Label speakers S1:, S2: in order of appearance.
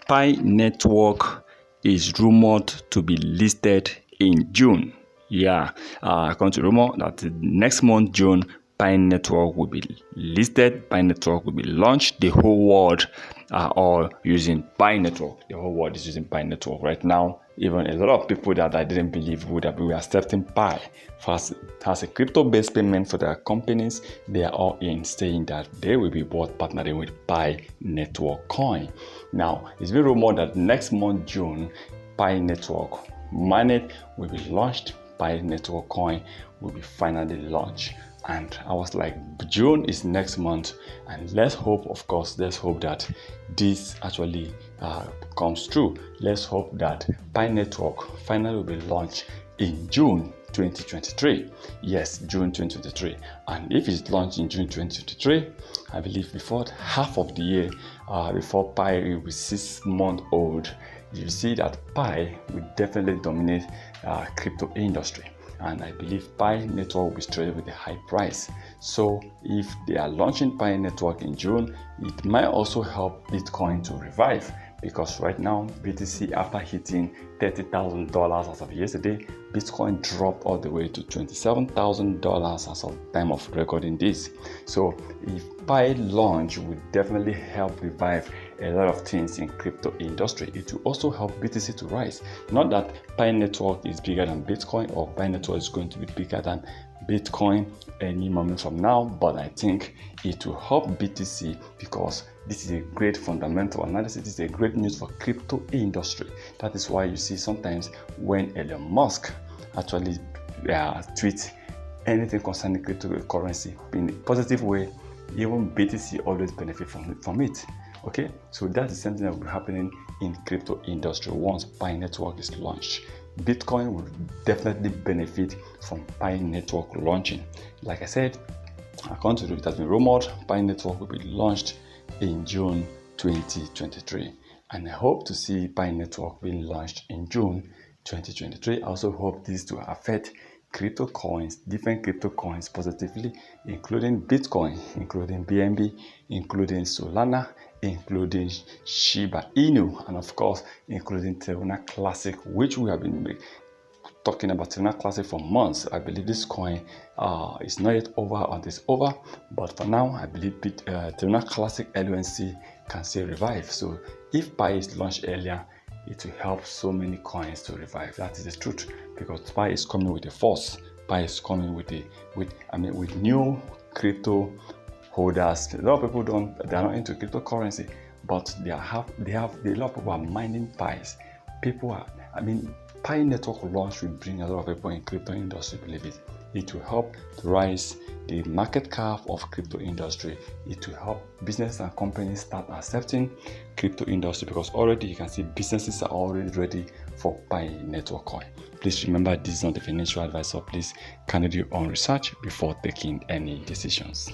S1: Pi network is rumored to be listed in June. Yeah, according to rumor that next month, June, Pi network will be listed. Pi network will be launched. The whole world are all using Pi network. The whole world is using Pi network right now. Even a lot of people that I didn't believe would have been accepting Pi as a crypto-based payment for their companies. They are all in, saying that they will be both partnering with Pi network coin. Now, it's been rumored that next month, June, Pi network mainnet will be launched. Pi network coin will be finally launched. And I was like, June is next month, and let's hope, of course, let's hope that this actually comes true. Let's hope that Pi network finally will be launched in June 2023. Yes, June 2023. And if it's launched in June 2023, I believe before half of the year, before Pi will be 6 months old, you see that Pi will definitely dominate crypto industry. And I believe Pi network will be traded with a high price. So if they are launching Pi network in June, it might also help Bitcoin to revive, because right now BTC, after hitting $30,000 as of yesterday, Bitcoin dropped all the way to $27,000 as of time of recording this. So if Pi launch will definitely help revive a lot of things in crypto industry. It will also help BTC to rise. Not that Pi network is bigger than Bitcoin, or Pi network is going to be bigger than Bitcoin any moment from now, but I think it will help BTC, because this is a great fundamental analysis. This is a great news for crypto industry. That is why you see sometimes when Elon Musk actually tweets anything concerning cryptocurrency in a positive way, even BTC always benefit from it. Okay, so that is something that will be happening in crypto industry once Pi network is launched. Bitcoin will definitely benefit from Pi network launching. Like I said, according to it has been rumored, Pi network will be launched in June 2023, and I hope to see Pi network being launched in June 2023. I also hope this to affect crypto coins, different crypto coins positively, including Bitcoin, including BNB, including Solana, including Shiba Inu, and of course including Terra Classic, which we have been talking about Terra Classic for months. I believe this coin is not yet over, or it's over, but for now I believe Terra Classic LUNC can still revive. So if Pi is launched earlier, it will help so many coins to revive. That is the truth, because Pi is coming with a force. Pi is coming with new crypto holders. A lot of people they are not into cryptocurrency, but they have a lot of people are mining Pi's. Pi network launch will bring a lot of people in crypto industry, believe it. It will help to rise the market cap of crypto industry. It will help business and companies start accepting crypto industry, because already you can see businesses are already ready for Pi network coin. Please remember, this is not a financial advice, so please kindly do your own research before taking any decisions.